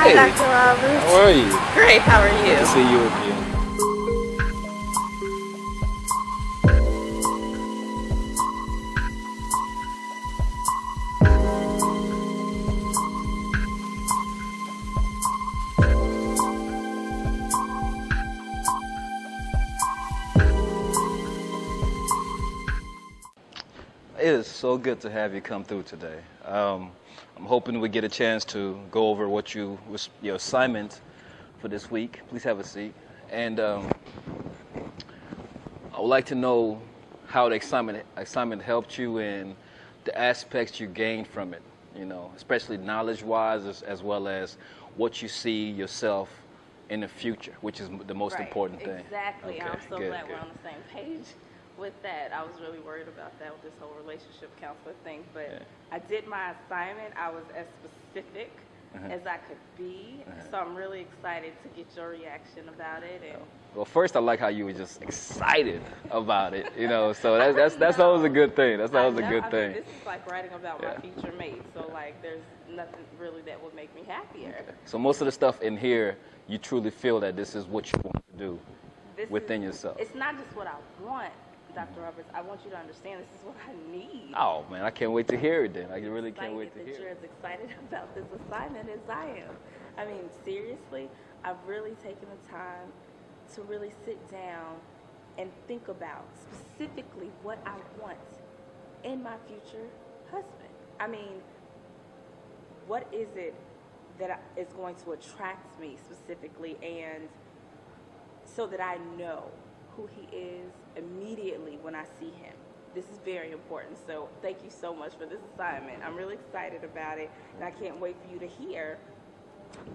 Hi, Dr. Roberts. How are you? Great, how are you? Good to see you again. It is so good to have you come through today. I'm hoping we get a chance to go over what your assignment for this week. Please have a seat. And I would like to know how the assignment helped you and the aspects you gained from it. You know, especially knowledge-wise, as well as what you see yourself in the future, which is the most important thing. Exactly. Okay, I'm so good, glad good. we're on the same page with that. I was really worried about that with this whole relationship counselor thing, but Yeah. I did my assignment. I was as specific as I could be, so I'm really excited to get your reaction about it. And Well, first, I like how you were just excited about it, you know. So that's always a good thing. That's always a good thing. This is like writing about my Yeah. future mate, so like there's nothing really that would make me happier. Okay. So most of the stuff in here, you truly feel that this is what you want to do within yourself. It's not just what I want, Dr. Roberts. I want you to understand this is what I need. Oh man, I can't wait to hear it. Then I really can't wait to That hear you're it. as excited about this assignment as I am. I mean, seriously, I've really taken the time to really sit down and think about specifically what I want in my future husband. I mean, what is it that is going to attract me specifically, and so that I know who he is immediately when I see him. This is very important. So thank you so much for this assignment. I'm really excited about it, and I can't wait for you to hear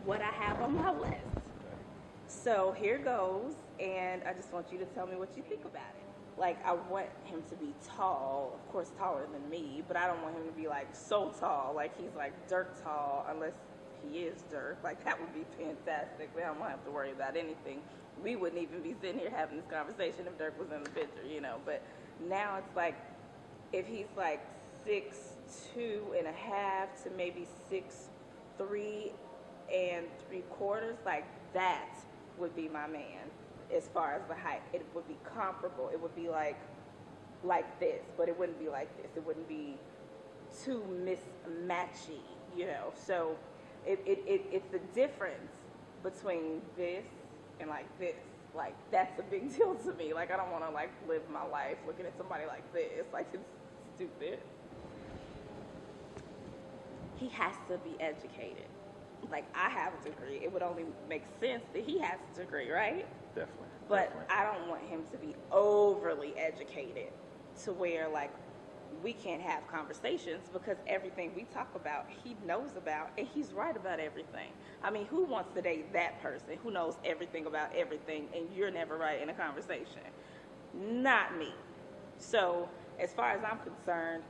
what I have on my list. So here goes, and I just want you to tell me what you think about it. Like, I want him to be tall, of course taller than me, but I don't want him to be like so tall, like he's like dirt tall, unless he is dirt. Like, that would be fantastic. Then I don't have to worry about anything. We wouldn't even be sitting here having this conversation if Dirk was in the picture, you know. But now it's like, if he's like 6'2.5" to maybe 6'3 3/4", like that would be my man. As far as the height, it would be comparable. It would be like this, but it wouldn't be like this. It wouldn't be too mismatchy, you know. So it's the difference between this and like this. Like, that's a big deal to me. Like, I don't want to like live my life looking at somebody like this. Like, it's stupid. He has to be educated. Like, I have a degree. It would only make sense that he has a degree, right? Definitely. But I don't want him to be overly educated to where, like, we can't have conversations, because everything we talk about, he knows about, and he's right about everything. I mean, who wants to date that person who knows everything about everything and you're never right in a conversation? Not me. So, as far as I'm concerned,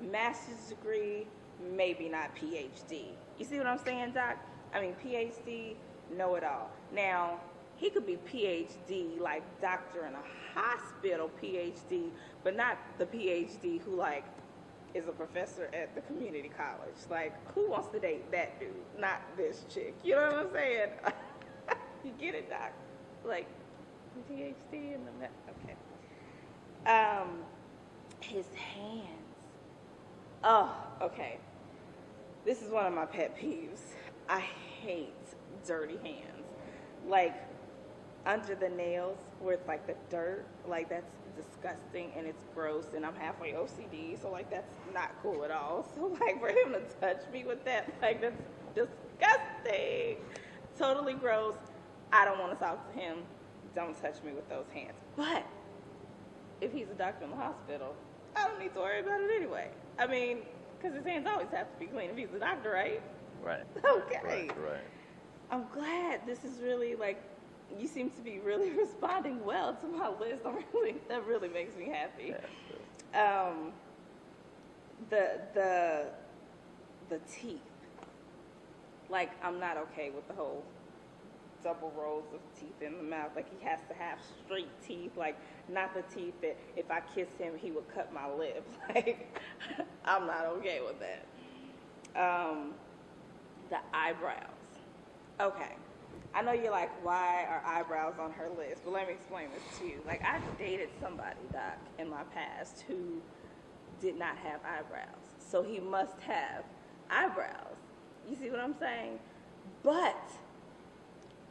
master's degree, maybe not PhD. You see what I'm saying, Doc? I mean, PhD, know it all. Now, he could be PhD, like doctor in a hospital PhD, but not the PhD who, like, is a professor at the community college. Like, who wants to date that dude? Not this chick. You know what I'm saying? You get it, Doc? Like, PhD and the okay. His hands. Oh, okay. This is one of my pet peeves. I hate dirty hands. Like, under the nails where it's like the dirt, like, that's disgusting and it's gross, and I'm halfway OCD, so like that's not cool at all. So like for him to touch me with that, like, that's disgusting. Totally gross. I don't want to talk to him. Don't touch me with those hands. But if he's a doctor in the hospital, I don't need to worry about it anyway. I mean, because his hands always have to be clean if he's a doctor, right? Right. Okay. Right. I'm glad this is really, like, you seem to be really responding well to my list. That really makes me happy. Yeah, The teeth. Like, I'm not okay with the whole double rows of teeth in the mouth. Like, he has to have straight teeth, like, not the teeth that if I kiss him, he would cut my lip. Like, I'm not okay with that. The eyebrows. Okay. I know you're like, why are eyebrows on her list? But let me explain this to you. Like, I dated somebody, Doc, in my past who did not have eyebrows. So he must have eyebrows. You see what I'm saying? But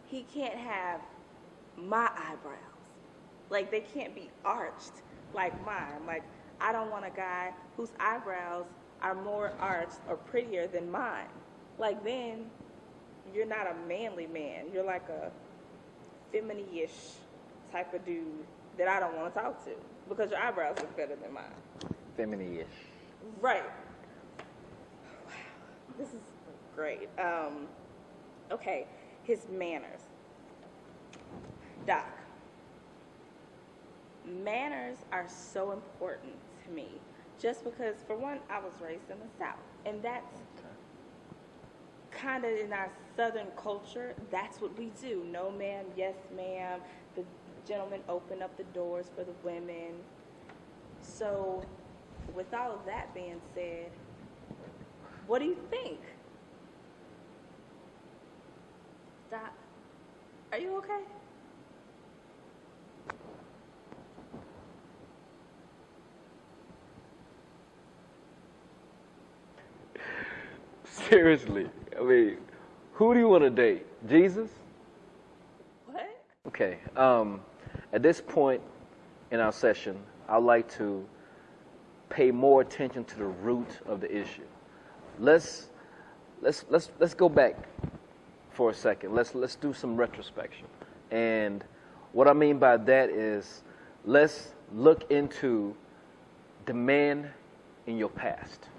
he can't have my eyebrows. Like, they can't be arched like mine. Like, I don't want a guy whose eyebrows are more arched or prettier than mine. Like, then you're not a manly man. You're like a feminine-ish type of dude that I don't want to talk to because your eyebrows look better than mine. Feminine-ish. Right. Wow. This is great. Okay, his manners. Doc, manners are so important to me just because, for one, I was raised in the South, and that's kind of in our Southern culture. That's what we do. No, ma'am, yes, ma'am. The gentlemen open up the doors for the women. So, with all of that being said, what do you think? Doc, are you okay? Seriously, I mean, who do you want to date? Jesus? What? Okay. At this point in our session, I'd like to pay more attention to the root of the issue. Let's let's go back for a second. Let's do some retrospection. And what I mean by that is let's look into the man in your past.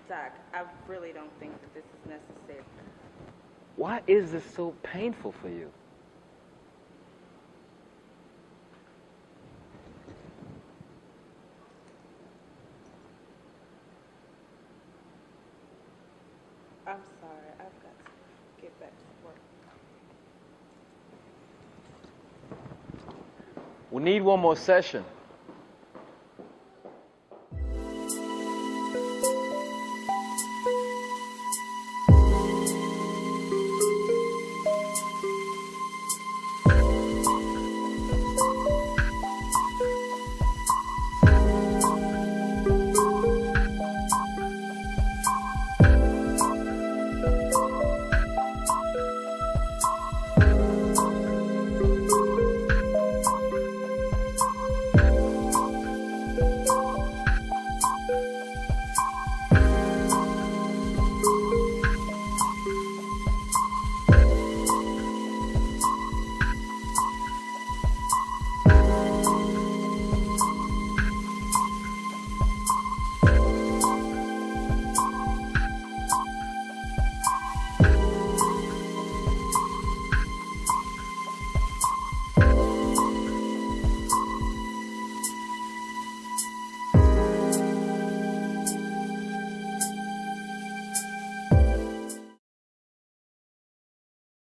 Doc, I really don't think that this is necessary. Why is this so painful for you? I'm sorry, I've got to get back to work. We need one more session.